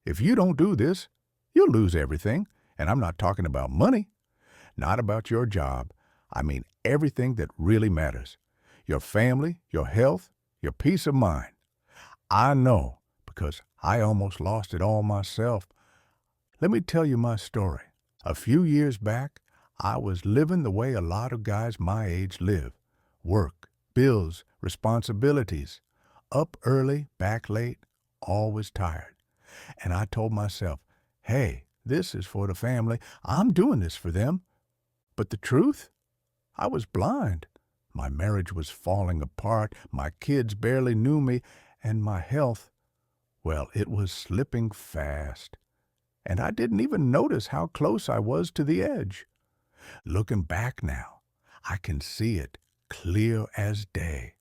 If you don't do this, you'll lose everything. And I'm not talking about money, not about your job. I mean everything that really matters. Your family, your health, your peace of mind. I know because I almost lost it all myself. Let me tell you my story. A few years back, I was living the way a lot of guys my age live. Work, bills, responsibilities. Up early, back late, always tired. And I told myself, hey, this is for the family. I'm doing this for them. But the truth? I was blind. My marriage was falling apart. My kids barely knew me. And my health, well, it was slipping fast. And I didn't even notice how close I was to the edge. Looking back now, I can see it clear as day.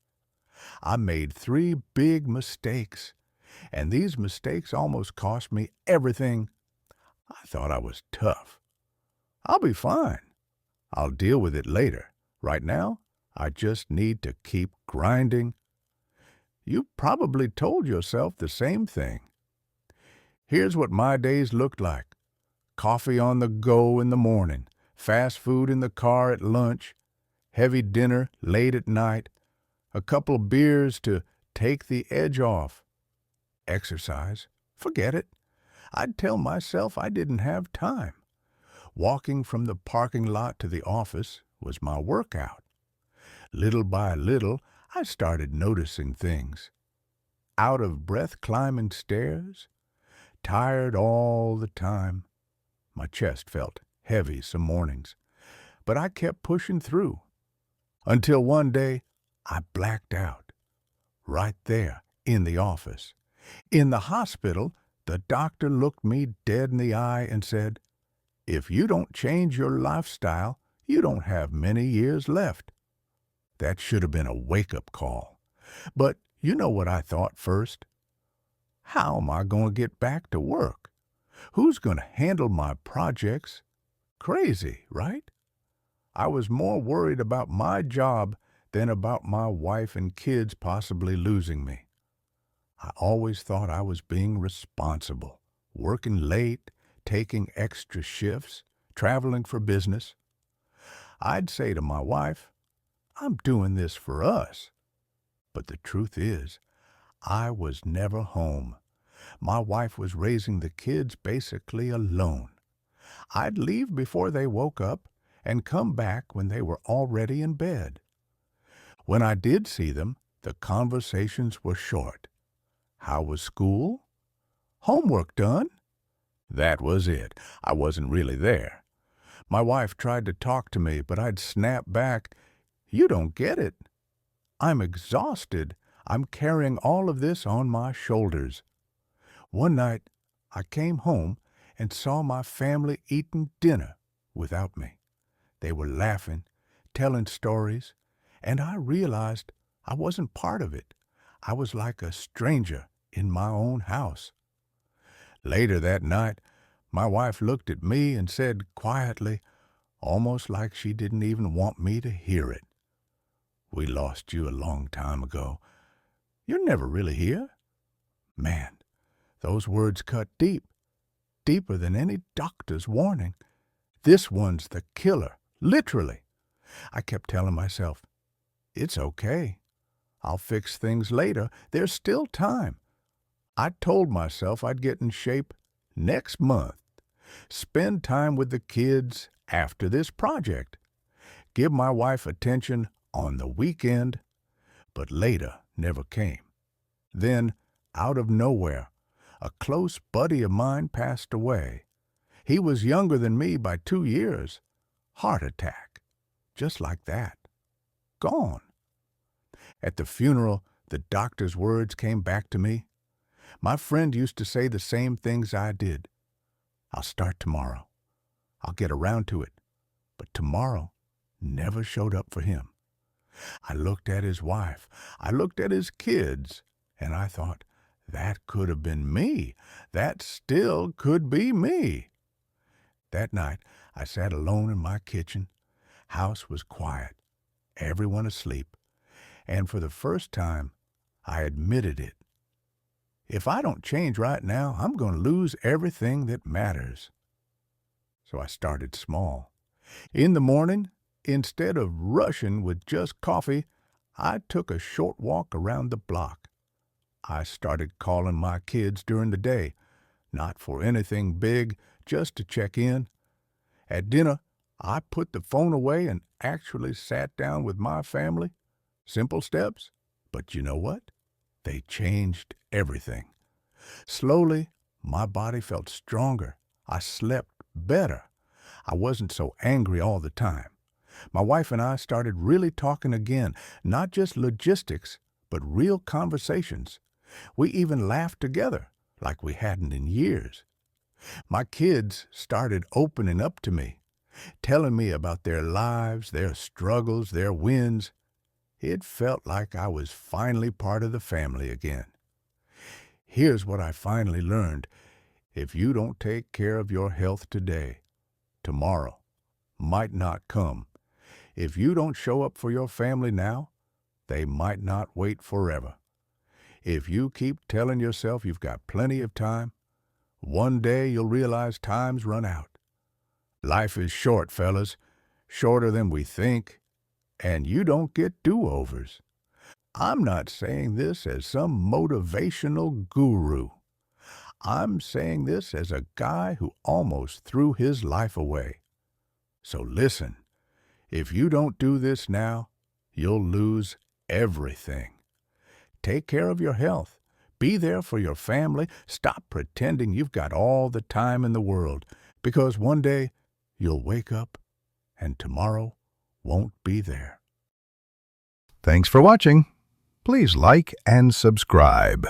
I made 3 big mistakes, and these mistakes almost cost me everything. I thought I was tough. I'll be fine. I'll deal with it later. Right now, I just need to keep grinding. You probably told yourself the same thing. Here's what my days looked like. Coffee on the go in the morning, fast food in the car at lunch, heavy dinner late at night, a couple of beers to take the edge off. Exercise, forget it. I'd tell myself I didn't have time. Walking from the parking lot to the office was my workout. Little by little, I started noticing things. Out of breath climbing stairs, tired all the time. My chest felt heavy some mornings, but I kept pushing through. Until one day, I blacked out. Right there, in the office. In the hospital, the doctor looked me dead in the eye and said, if you don't change your lifestyle, you don't have many years left. That should have been a wake-up call. But you know what I thought first? How am I going to get back to work? Who's going to handle my projects? Crazy, right? I was more worried about my job than about my wife and kids possibly losing me. I always thought I was being responsible, working late, taking extra shifts, traveling for business. I'd say to my wife, I'm doing this for us. But the truth is, I was never home. My wife was raising the kids basically alone. I'd leave before they woke up and come back when they were already in bed. When I did see them, the conversations were short. How was school? Homework done? That was it. I wasn't really there. My wife tried to talk to me, but I'd snap back, you don't get it. I'm exhausted. I'm carrying all of this on my shoulders. One night, I came home and saw my family eating dinner without me. They were laughing, telling stories, and I realized I wasn't part of it. I was like a stranger in my own house. Later that night, my wife looked at me and said quietly, almost like she didn't even want me to hear it, we lost you a long time ago. You're never really here. Man, those words cut deep, deeper than any doctor's warning. This one's the killer, literally. I kept telling myself, it's okay. I'll fix things later. There's still time. I told myself I'd get in shape next month. Spend time with the kids after this project. Give my wife attention on the weekend. But later never came. Then, out of nowhere, a close buddy of mine passed away. He was younger than me by 2 years. Heart attack. Just like that. Gone. At the funeral, the doctor's words came back to me. My friend used to say the same things I did. I'll start tomorrow. I'll get around to it. But tomorrow never showed up for him. I looked at his wife. I looked at his kids. And I thought, that could have been me. That still could be me. That night, I sat alone in my kitchen. House was quiet. Everyone asleep. And for the first time, I admitted it. If I don't change right now, I'm going to lose everything that matters. So I started small. In the morning, instead of rushing with just coffee, I took a short walk around the block. I started calling my kids during the day, not for anything big, just to check in. At dinner, I put the phone away and actually sat down with my family. Simple steps, but you know what? They changed everything. Slowly, my body felt stronger. I slept better. I wasn't so angry all the time. My wife and I started really talking again, not just logistics, but real conversations. We even laughed together like we hadn't in years. My kids started opening up to me, telling me about their lives, their struggles, their wins. It felt like I was finally part of the family again. Here's what I finally learned. If you don't take care of your health today, tomorrow might not come. If you don't show up for your family now, they might not wait forever. If you keep telling yourself you've got plenty of time, one day you'll realize time's run out. Life is short, fellas, shorter than we think, and you don't get do-overs. I'm not saying this as some motivational guru. I'm saying this as a guy who almost threw his life away. So listen, if you don't do this now, you'll lose everything. Take care of your health. Be there for your family. Stop pretending you've got all the time in the world, because one day you'll wake up and tomorrow won't be there. Thanks for watching. Please like and subscribe.